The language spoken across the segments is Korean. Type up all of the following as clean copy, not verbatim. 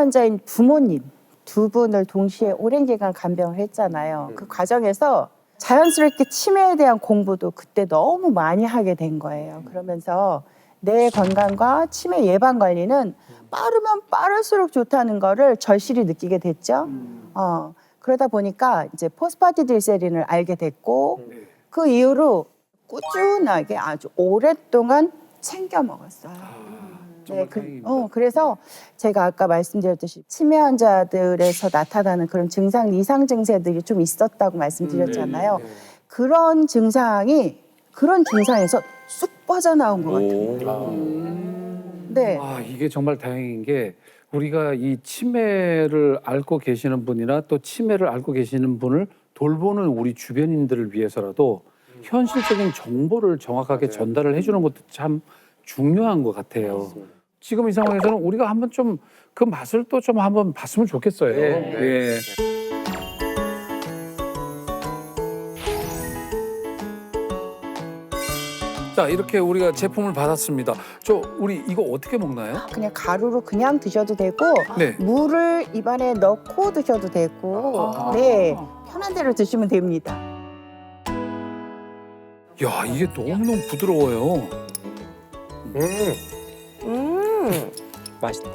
환자인 부모님 두 분을 동시에 오랜 기간 간병을 했잖아요. 그 과정에서 자연스럽게 치매에 대한 공부도 그때 너무 많이 하게 된 거예요. 그러면서 내 건강과 치매 예방 관리는 빠르면 빠를수록 좋다는 거를 절실히 느끼게 됐죠. 그러다 보니까 이제 포스파티딜세린을 알게 됐고 그 이후로 꾸준하게 아주 오랫동안 챙겨 먹었어요. 네, 그래서 제가 아까 말씀드렸듯이 치매 환자들에서 나타나는 그런 증상, 이상 증세들이 좀 있었다고 말씀드렸잖아요. 그런 증상에서 쑥 빠져나온 것 같아요. 네. 아, 이게 정말 다행인 게 우리가 이 치매를 앓고 계시는 분이나 또 치매를 앓고 계시는 분을 돌보는 우리 주변인들을 위해서라도 현실적인 정보를 정확하게 전달을 해주는 것도 참 중요한 것 같아요. 지금 이 상황에서는 우리가 한번 좀 그 맛을 또 좀 한번 봤으면 좋겠어요. 예. 자, 이렇게 우리가 제품을 받았습니다. 우리 이거 어떻게 먹나요? 그냥 가루로 그냥 드셔도 되고 네. 물을 입안에 넣고 드셔도 되고 네, 편한 대로 드시면 됩니다. 야, 이게 너무너무 부드러워요. 맛있다.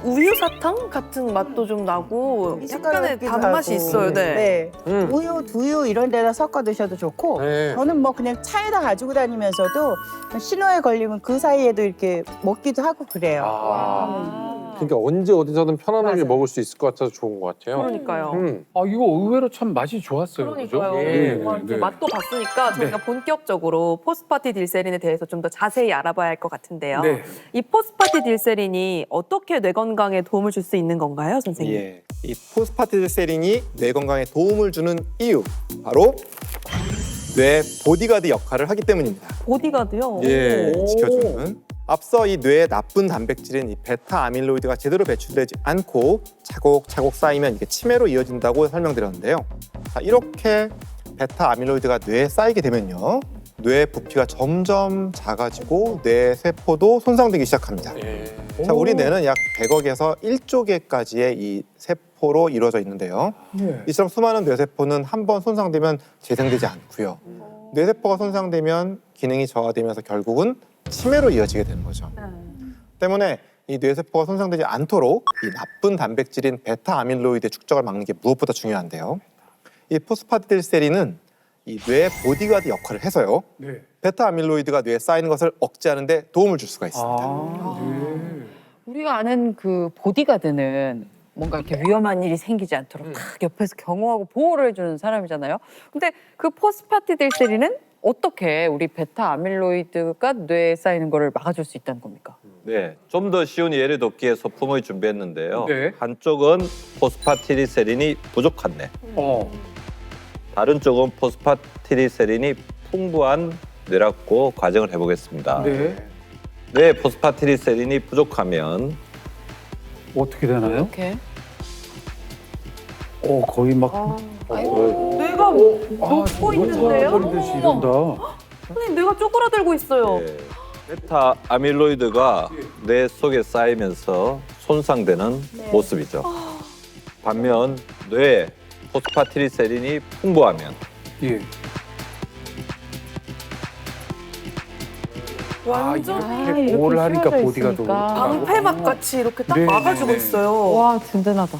우유 사탕 같은 맛도 좀 나고 약간의 단맛이 있어요. 네. 우유, 두유 이런 데다 섞어 드셔도 좋고 저는 뭐 그냥 차에다 가지고 다니면서도 신호에 걸리면 그 사이에도 이렇게 먹기도 하고 그래요. 그러니까 언제 어디서든 편안하게 맞아요. 먹을 수 있을 것 같아서 좋은 것 같아요. 그러니까요. 아, 이거 의외로 참 맛이 좋았어요. 그러니까요. 그죠? 예, 정말 이제 네. 맛도 봤으니까 저희가 본격적으로 포스파티딜세린에 대해서 좀 더 자세히 알아봐야 할 것 같은데요. 네. 이 포스파티딜세린이 어떻게 뇌 건강에 도움을 줄 수 있는 건가요, 선생님? 예, 이 포스파티딜세린이 뇌 건강에 도움을 주는 이유 바로 뇌 보디가드 역할을 하기 때문입니다. 보디가드요? 예, 오. 지켜주는. 앞서 이 뇌의 나쁜 단백질인 이 베타 아밀로이드가 제대로 배출되지 않고 차곡차곡 쌓이면 이게 치매로 이어진다고 설명드렸는데요. 자, 이렇게 베타 아밀로이드가 뇌에 쌓이게 되면요, 뇌 부피가 점점 작아지고 뇌 세포도 손상되기 시작합니다. 자, 우리 뇌는 약 100억에서 1조 개까지의 이 세포로 이루어져 있는데요. 이처럼 수많은 뇌세포는 한 번 손상되면 재생되지 않고요. 뇌세포가 손상되면 기능이 저하되면서 결국은 치매로 이어지게 되는 거죠. 때문에 이 뇌세포가 손상되지 않도록 이 나쁜 단백질인 베타 아밀로이드의 축적을 막는 게 무엇보다 중요한데요. 이 포스파티딜세린은 이 뇌 보디가드 역할을 해서요, 베타 아밀로이드가 뇌에 쌓이는 것을 억제하는 데 도움을 줄 수가 있습니다. 우리가 아는 그 보디가드는 뭔가 이렇게 위험한 일이 생기지 않도록 딱 옆에서 경호하고 보호를 해주는 사람이잖아요. 근데 그 포스파티딜세린은 어떻게 우리 베타 아밀로이드가 뇌에 쌓이는 거를 막아줄 수 있다는 겁니까? 네, 좀 더 쉬운 예를 돕기 위해 소품을 준비했는데요. 네. 한쪽은 포스파티딜세린이 부족한 뇌, 다른 쪽은 포스파티딜세린이 풍부한 뇌라고 가정을 해보겠습니다. 네. 뇌 포스파티딜세린이 부족하면 어떻게 되나요? 이렇게. 거의 막 뇌가 녹고 있는데요? 버리듯이 이런다. 선생님, 뇌가 쪼그라들고 있어요. 네, 베타 아밀로이드가 뇌 속에 쌓이면서 손상되는 모습이죠. 반면 뇌에 포스파티딜세린이 풍부하면 예. 완전 이렇게 보호를 하니까 휘어져 보디가드. 있으니까. 방패막 같이 이렇게 딱 네, 막아주고 네, 네. 있어요. 와, 든든하다.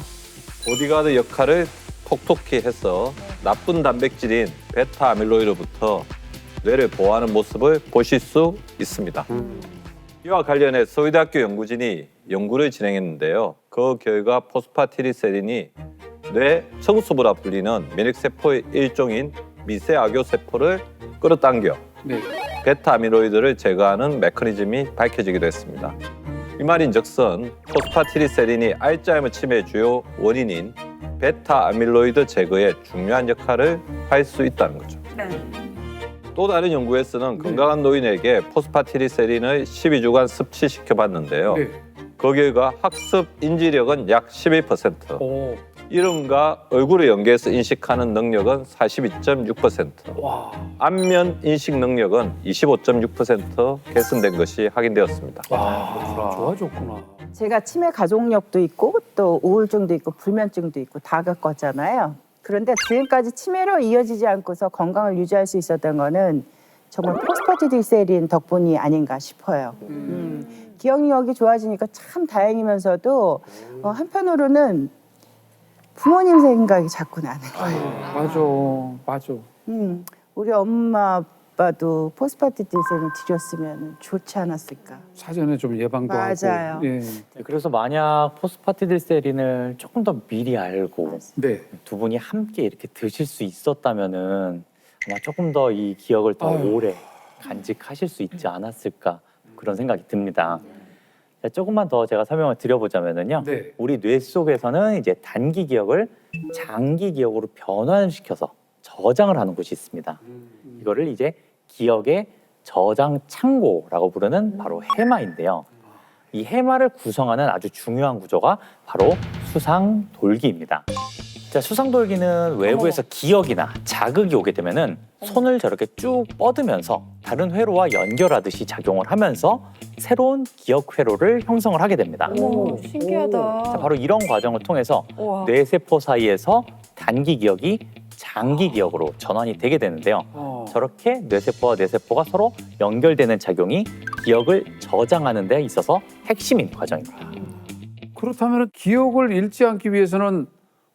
보디가드 역할을 톡톡히 해서 나쁜 단백질인 베타 아밀로이드로부터 뇌를 보호하는 모습을 보실 수 있습니다. 이와 관련해 서울대학교 연구진이 연구를 진행했는데요. 그 결과 포스파티딜세린이 뇌 청소부라 불리는 면역세포의 일종인 미세악효세포를 끌어당겨 네. 베타 아밀로이드를 제거하는 메커니즘이 밝혀지기도 했습니다. 이 말인즉슨 포스파티딜세린이 알츠하이머 치매의 주요 원인인 베타 아밀로이드 제거에 중요한 역할을 할 수 있다는 거죠. 또 다른 연구에서는 건강한 노인에게 포스파티딜세린을 12주간 섭취시켜봤는데요. 네. 그 결과 학습 인지력은 약 11%, 오. 이름과 얼굴을 연계해서 인식하는 능력은 42.6%, 와. 안면 인식 능력은 25.6% 개선된 것이 확인되었습니다. 와, 좋아졌구나. 제가 치매 가족력도 있고 또 우울증도 있고 불면증도 있고 다 겪었잖아요. 그런데 지금까지 치매로 이어지지 않고서 건강을 유지할 수 있었던 거는 정말 포스파티딜세린 덕분이 아닌가 싶어요. 기억력이 좋아지니까 참 다행이면서도 한편으로는 부모님 생각이 자꾸 나는 거예요. 맞아. 우리 엄마 아빠도 포스파티딜세린 드렸으면 좋지 않았을까. 사전에 좀 예방도 맞아요. 하고. 예. 그래서 만약 포스파티딜세린을 조금 더 미리 알고 네. 두 분이 함께 이렇게 드실 수 있었다면은 아마 조금 더 이 기억을 더 아유. 오래 간직하실 수 있지 않았을까 그런 생각이 듭니다. 자, 조금만 더 제가 설명을 드려보자면은요. 네. 우리 뇌 속에서는 이제 단기 기억을 장기 기억으로 변환시켜서 저장을 하는 곳이 있습니다. 이거를 이제 기억의 저장 창고라고 부르는 바로 해마인데요. 이 해마를 구성하는 아주 중요한 구조가 바로 수상돌기입니다. 자, 수상돌기는 외부에서 기억이나 자극이 오게 되면은 손을 저렇게 쭉 뻗으면서 다른 회로와 연결하듯이 작용을 하면서 새로운 기억 회로를 형성을 하게 됩니다. 어머, 신기하다. 자, 바로 이런 과정을 통해서 우와. 뇌세포 사이에서 단기 기억이 장기 기억으로 전환이 되게 되는데요. 저렇게 뇌세포와 뇌세포가 서로 연결되는 작용이 기억을 저장하는 데 있어서 핵심인 과정입니다. 그렇다면 기억을 잃지 않기 위해서는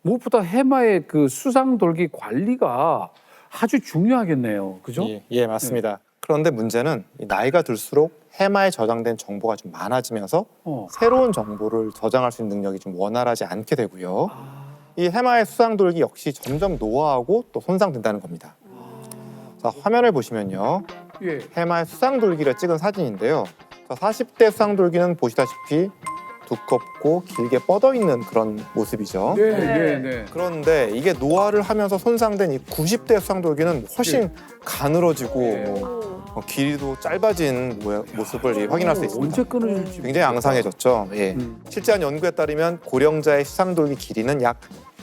무엇보다 해마의 그 수상돌기 관리가 아주 중요하겠네요. 그죠? 예, 맞습니다. 그런데 문제는 이 나이가 들수록 해마에 저장된 정보가 좀 많아지면서 새로운 정보를 저장할 수 있는 능력이 좀 원활하지 않게 되고요. 이 해마의 수상돌기 역시 점점 노화하고 또 손상된다는 겁니다. 자, 화면을 보시면요. 예. 해마의 수상돌기를 찍은 사진인데요. 자, 40대 수상돌기는 보시다시피 두껍고 길게 뻗어 있는 그런 모습이죠. 네. 그런데 이게 노화를 하면서 손상된 이 90대 수상돌기는 훨씬 가늘어지고 길이도 짧아진 모습을 확인할 수 있습니다. 언제 끊어질지 굉장히 앙상해졌죠. 예. 실제 한 연구에 따르면 고령자의 수상돌기 길이는 약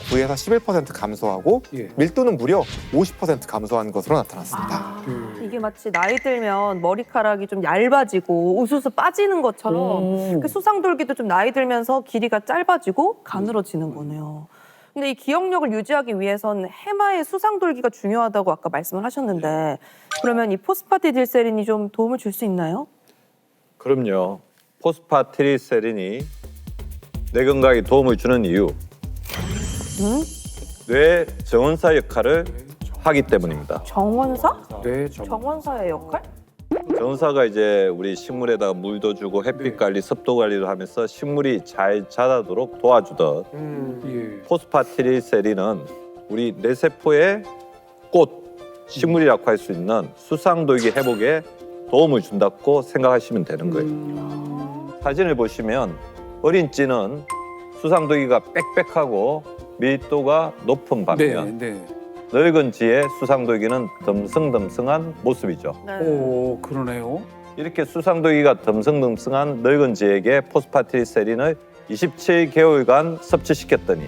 9에서 11% 감소하고 예. 밀도는 무려 50% 감소한 것으로 나타났습니다. 이게 마치 나이 들면 머리카락이 좀 얇아지고 우수수 빠지는 것처럼 그 수상돌기도 좀 나이 들면서 길이가 짧아지고 가늘어지는 거네요. 근데 이 기억력을 유지하기 위해선 해마의 수상돌기가 중요하다고 아까 말씀을 하셨는데 그러면 이 포스파티딜세린이 좀 도움을 줄 수 있나요? 그럼요. 포스파티딜세린이 뇌 건강에 도움을 주는 이유. 뇌 정원사 역할을 하기 때문입니다. 정원사? 네, 정원사의 역할? 정원사가 이제 우리 식물에다가 물도 주고 햇빛 관리, 습도 관리를 하면서 식물이 잘 자라도록 도와주듯 예. 포스파티딜세린은 우리 뇌세포의 꽃, 식물이라고 할 수 있는 수상돌기 회복에 도움을 준다고 생각하시면 되는 거예요. 사진을 보시면 어린 찌는 수상돌기가 빽빽하고 밀도가 높은 반면 네. 늙은 쥐의 수상돌기는 듬성듬성한 모습이죠. 오, 그러네요. 이렇게 수상돌기가 듬성듬성한 늙은 쥐에게 포스파티딜세린을 27개월간 섭취시켰더니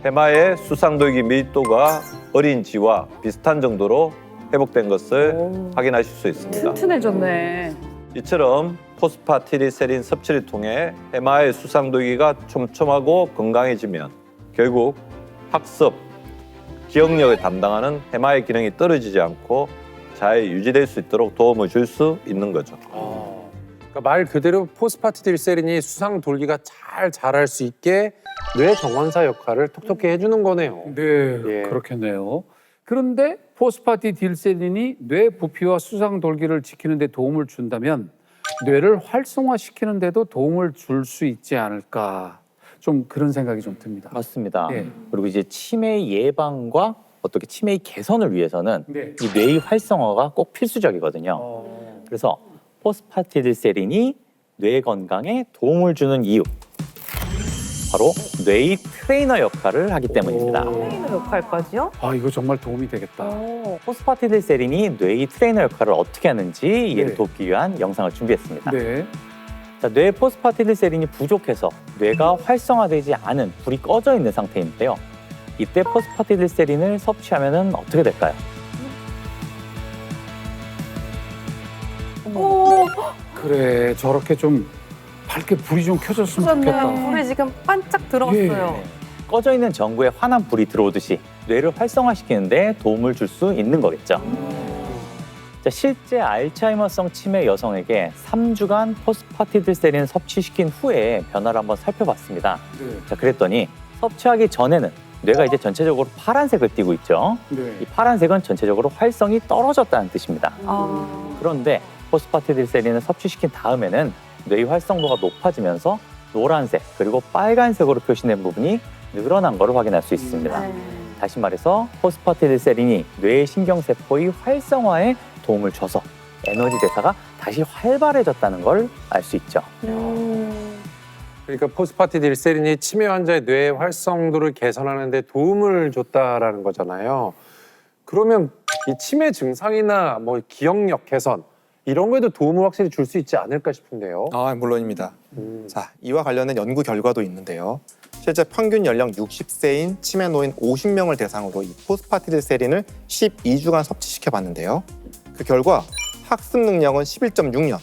해마의 수상돌기 밀도가 어린 쥐와 비슷한 정도로 회복된 것을 확인하실 수 있습니다. 튼튼해졌네. 이처럼 포스파티딜세린 섭취를 통해 해마의 수상돌기가 촘촘하고 건강해지면 결국 학습, 기억력을 담당하는 해마의 기능이 떨어지지 않고 잘 유지될 수 있도록 도움을 줄 수 있는 거죠. 그러니까 말 그대로 포스파티딜세린이 수상돌기가 잘 자랄 수 있게 뇌 정원사 역할을 톡톡히 해주는 거네요. 네, 예. 그렇겠네요. 그런데 포스파티딜세린이 뇌 부피와 수상돌기를 지키는 데 도움을 준다면 뇌를 활성화시키는 데도 도움을 줄 수 있지 않을까. 좀 그런 생각이 좀 듭니다. 맞습니다. 예. 그리고 이제 치매 예방과 어떻게 치매 개선을 위해서는 네. 이 뇌의 활성화가 꼭 필수적이거든요. 그래서 포스파티딜세린이 뇌 건강에 도움을 주는 이유 바로 뇌의 트레이너 역할을 하기 때문입니다. 트레이너 역할까지요? 아, 이거 정말 도움이 되겠다. 포스파티딜세린이 뇌의 트레이너 역할을 어떻게 하는지 이해를 네. 돕기 위한 영상을 준비했습니다. 네. 자, 뇌 포스파티딜세린이 부족해서 뇌가 활성화되지 않은 불이 꺼져 있는 상태인데요. 이때 포스파티딜세린을 섭취하면 어떻게 될까요? 오, 그래, 저렇게 좀 밝게 불이 좀 켜졌으면 좋겠다. 불이 지금 반짝 들어왔어요. 예. 꺼져 있는 전구에 환한 불이 들어오듯이 뇌를 활성화시키는 데 도움을 줄 수 있는 거겠죠. 자, 실제 알츠하이머성 치매 여성에게 3주간 포스파티딜세린을 섭취시킨 후에 변화를 한번 살펴봤습니다. 네. 자, 그랬더니 섭취하기 전에는 뇌가 이제 전체적으로 파란색을 띠고 있죠. 네. 이 파란색은 전체적으로 활성이 떨어졌다는 뜻입니다. 아. 그런데 포스파티딜세린을 섭취시킨 다음에는 뇌의 활성도가 높아지면서 노란색 그리고 빨간색으로 표시된 부분이 늘어난 것을 확인할 수 있습니다. 다시 말해서 포스파티딜세린이 뇌의 신경세포의 활성화에 도움을 줘서 에너지 대사가 다시 활발해졌다는 걸 알 수 있죠. 그러니까 포스파티딜세린이 치매 환자의 뇌 활성도를 개선하는 데 도움을 줬다라는 거잖아요. 그러면 이 치매 증상이나 뭐 기억력 개선 이런 거에도 도움을 확실히 줄 수 있지 않을까 싶은데요. 아, 물론입니다. 자, 이와 관련된 연구 결과도 있는데요. 실제 평균 연령 60세인 치매 노인 50명을 대상으로 이 포스파티딜세린을 12주간 섭취시켜 봤는데요. 그 결과 학습 능력은 11.6년,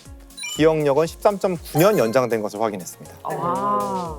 기억력은 13.9년 연장된 것을 확인했습니다. 와.